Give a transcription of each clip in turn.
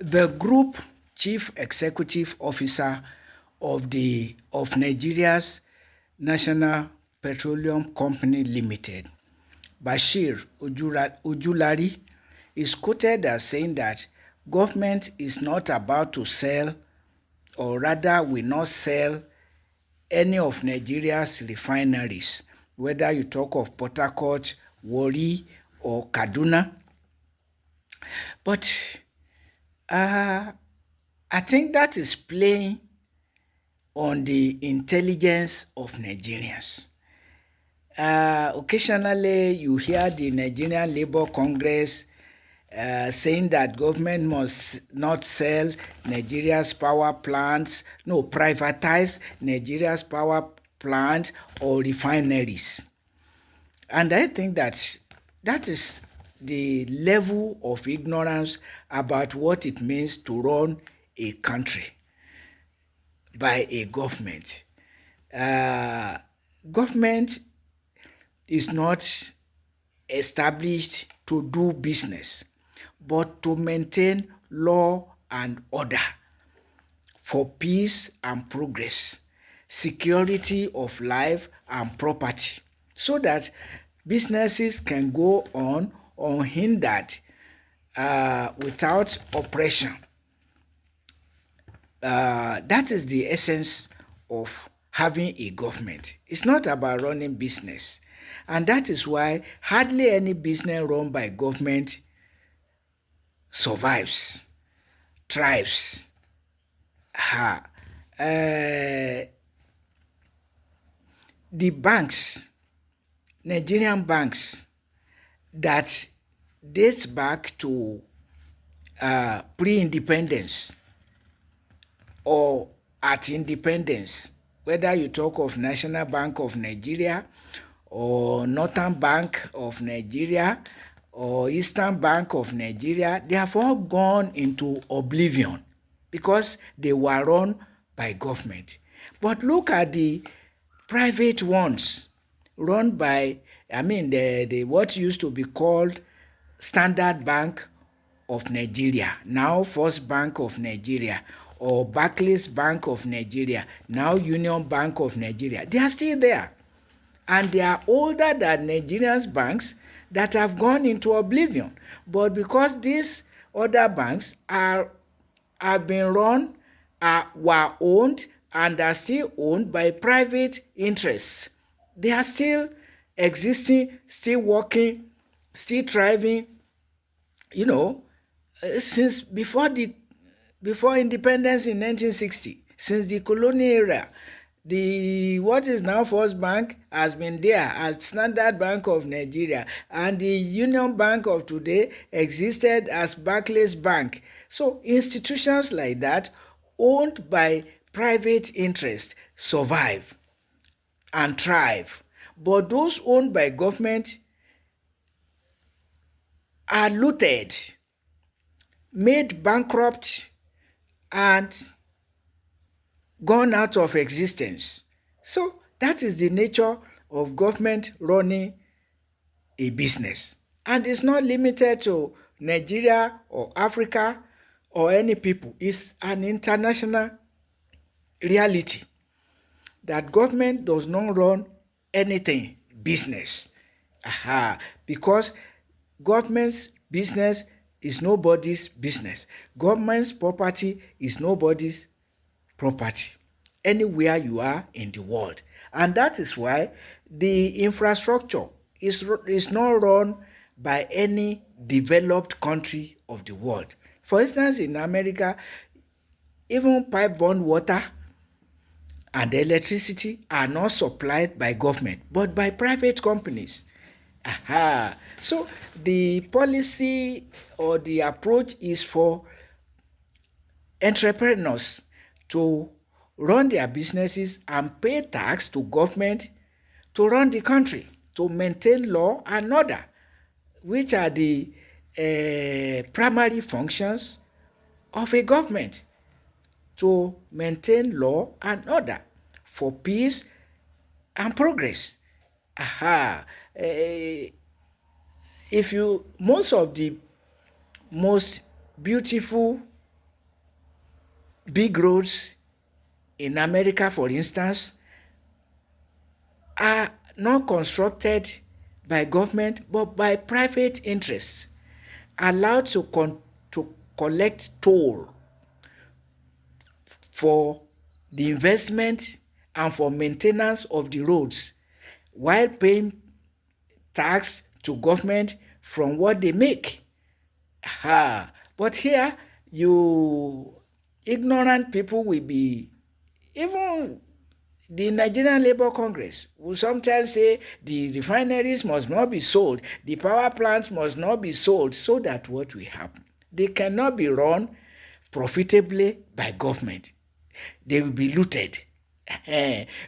The group chief executive officer of Nigeria's National Petroleum Company Limited, Bashir Ojulari, is quoted as saying that government is not about to sell, or rather will not sell, any of Nigeria's refineries, whether you talk of Port Harcourt, Warri, or Kaduna. But uh, I think that is playing on the intelligence of Nigerians. Occasionally, you hear the Nigerian Labour Congress saying that government must not sell Nigeria's power plants, no, privatize Nigeria's power plant or refineries. And I think that that is the level of ignorance about what it means to run a country by a government. Uh, Government is not established to do business, but to maintain law and order for peace and progress, security of life and property, so that businesses can go on unhindered without oppression. That is the essence of having a government. It's not about running business. And that is why hardly any business run by government survives, thrives. Ha. The banks, Nigerian banks, that dates back to pre-independence or at independence, whether you talk of National Bank of Nigeria or Northern Bank of Nigeria or Eastern Bank of Nigeria, they have all gone into oblivion because they were run by government. But look at the private ones run by, the what used to be called Standard Bank of Nigeria, now First Bank of Nigeria, or Barclays Bank of Nigeria, now Union Bank of Nigeria. They are still there. And they are older than Nigeria's banks that have gone into oblivion. But because these other banks have been run, were owned, and are still owned by private interests, they are still existing, still working, still thriving, you know, since before independence in 1960, since the colonial era. The what is now First Bank has been there as Standard Bank of Nigeria, and the Union Bank of today existed as Barclays Bank. So institutions like that, owned by private interest, survive and thrive. But those owned by government are looted, made bankrupt, and gone out of existence. So that is the nature of government running a business. And it's not limited to Nigeria or Africa or any people. It's an international reality that government does not run anything business. Because government's business is nobody's business. Government's property is nobody's property anywhere you are in the world. And that is why the infrastructure is not run by any developed country of the world. For instance, in America, even pipe-borne water and electricity are not supplied by government but by private companies. So the policy or the approach is for entrepreneurs to run their businesses and pay tax to government to run the country, to maintain law and order, which are the primary functions of a government, to maintain law and order for peace and progress. Aha. If you, most of the most beautiful big roads in America, for instance, are not constructed by government but by private interests, allowed to collect toll for the investment and for maintenance of the roads while paying tax to government from what they make. But here, you ignorant people will be, even the Nigerian Labour Congress will sometimes say the refineries must not be sold, the power plants must not be sold, so that what will happen? They cannot be run profitably by government. They will be looted.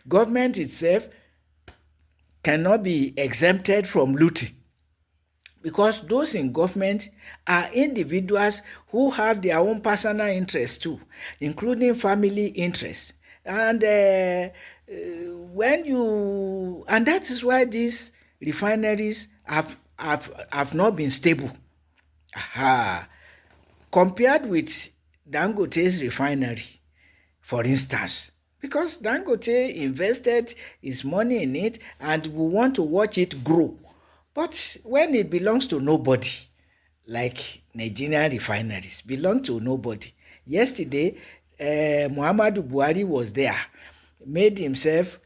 Government itself cannot be exempted from looting, because those in government are individuals who have their own personal interests too, including family interests. And when you and that is why these refineries have not been stable. Aha. Compared with Dangote's refinery, for instance, because Dangote invested his money in it and we want to watch it grow. But when it belongs to nobody, like Nigerian refineries belong to nobody. Yesterday, Muhammadu Buhari was there, made himself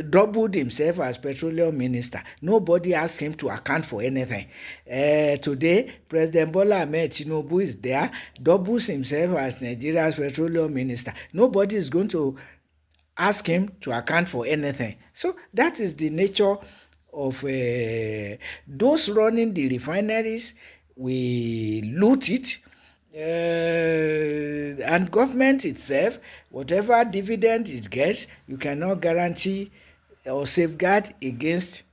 doubled himself as petroleum minister. Nobody asked him to account for anything. Today, President Bola Ahmed Tinubu is there, doubles himself as Nigeria's petroleum minister. Nobody is going to ask him to account for anything. So that is the nature of those running the refineries. We loot it, and government itself, whatever dividend it gets, you cannot guarantee or safeguard against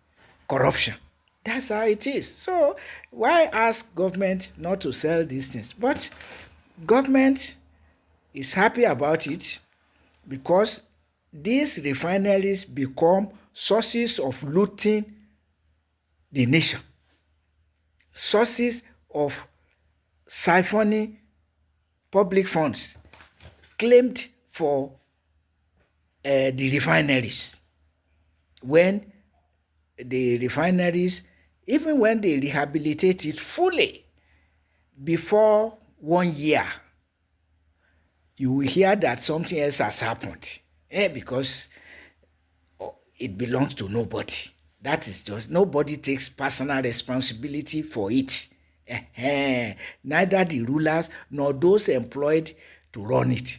corruption. That's how it is. So why ask government not to sell these things? But government is happy about it, because these refineries become sources of looting the nation, sources of siphoning public funds claimed for the refineries. When the refineries, even when they rehabilitate it fully before 1 year, you will hear that something else has happened, because it belongs to nobody. That is just, nobody takes personal responsibility for it. Neither the rulers nor those employed to run it.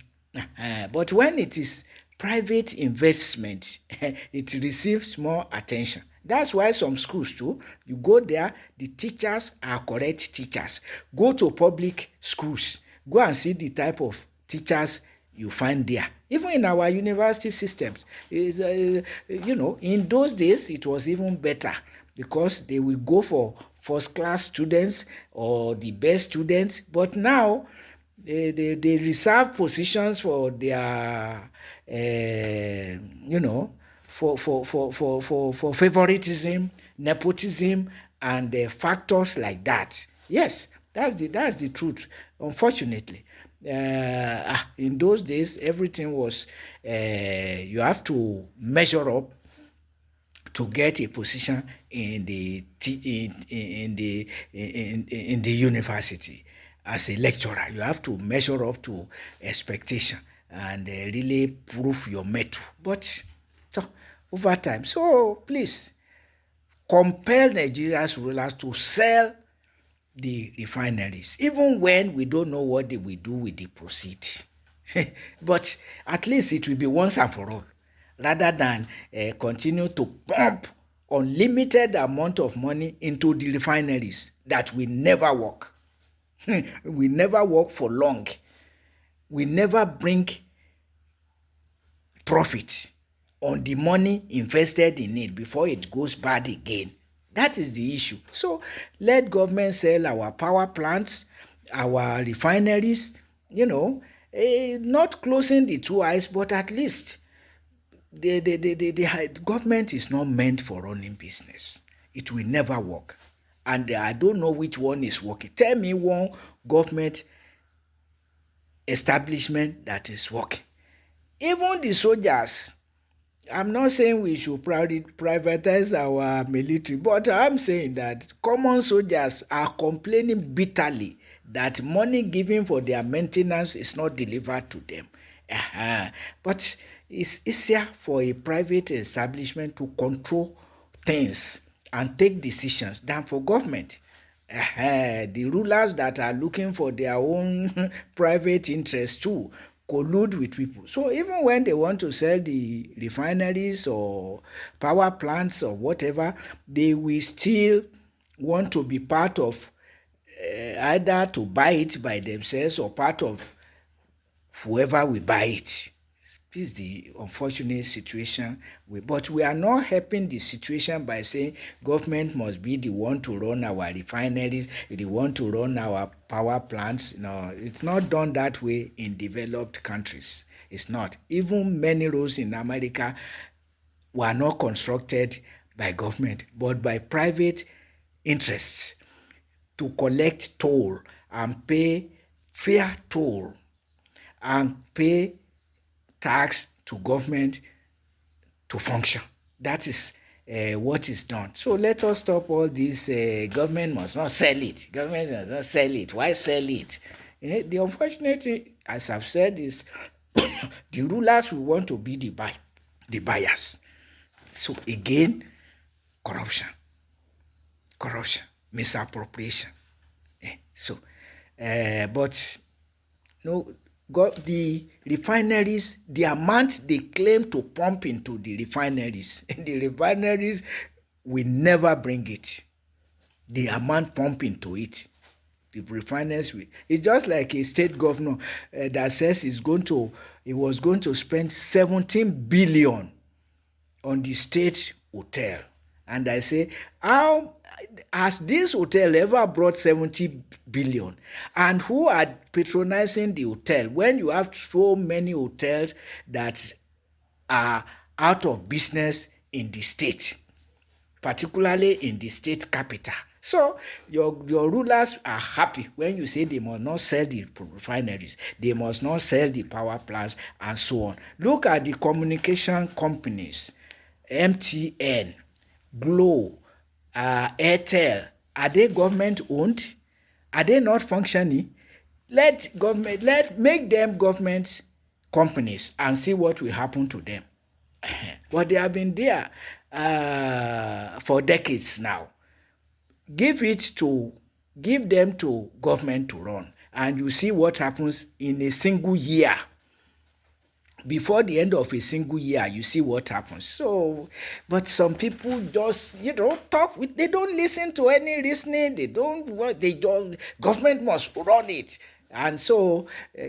But when it is private investment, it receives more attention. That's why some schools too, you go there, the teachers are correct teachers. Go to public schools, go and see the type of teachers you find there. Even in our university systems, in those days it was even better, because they will go for first class students or the best students. But now they reserve positions for their for favoritism, nepotism, and factors like that. Yes, that's the truth. Unfortunately, in those days, everything was you have to measure up to get a position in the in the university. As a lecturer, you have to measure up to expectation and really prove your mettle. But so, over time, so please compel Nigeria's rulers to sell the refineries, even when we don't know what they will do with the proceed. But at least it will be once and for all, rather than continue to pump unlimited amount of money into the refineries that will never work. We never work for long. We never bring profit on the money invested in it before it goes bad again. That is the issue. So let government sell our power plants, our refineries, not closing the two eyes, but at least the government is not meant for running business. It will never work. And I don't know which one is working. Tell me one government establishment that is working. Even the soldiers, I'm not saying we should privatize our military, but I'm saying that common soldiers are complaining bitterly that money given for their maintenance is not delivered to them. But it's easier for a private establishment to control things and take decisions than for government. The rulers that are looking for their own private interest too collude with people. So even when they want to sell the refineries or power plants or whatever, they will still want to be part of, either to buy it by themselves or part of whoever will buy it. This is the unfortunate situation. But we are not helping the situation by saying government must be the one to run our refineries, the one to run our power plants. No, it's not done that way in developed countries. It's not. Even many roads in America were not constructed by government, but by private interests to collect toll and pay fair toll and pay tax to government to function. That is what is done. So let us stop all this. Government must not sell it. Government must not sell it. Why sell it? The unfortunate thing, as I've said, is the rulers will want to be the buyers. So again, corruption, misappropriation. But no, the refineries, the amount they claim to pump into the refineries, the refineries will never bring it. The amount pumped into it, the refineries will. It's just like a state governor that says he was going to spend 17 billion on the state hotel. And I say, how has this hotel ever brought 70 billion? And who are patronizing the hotel when you have so many hotels that are out of business in the state, particularly in the state capital? So your rulers are happy when you say they must not sell the refineries, they must not sell the power plants, and so on. Look at the communication companies, MTN, Glo, Airtel. Are they government owned? Are they not functioning? Make them government companies and see what will happen to them. But they have been there for decades now. Give them to government to run, and you see what happens in a single year. Before the end of a single year, you see what happens. So, but some people just they don't listen to any reasoning. They don't. Government must run it, and so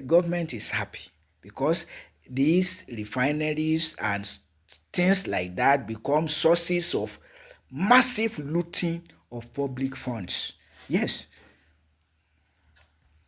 government is happy because these refineries and things like that become sources of massive looting of public funds. Yes,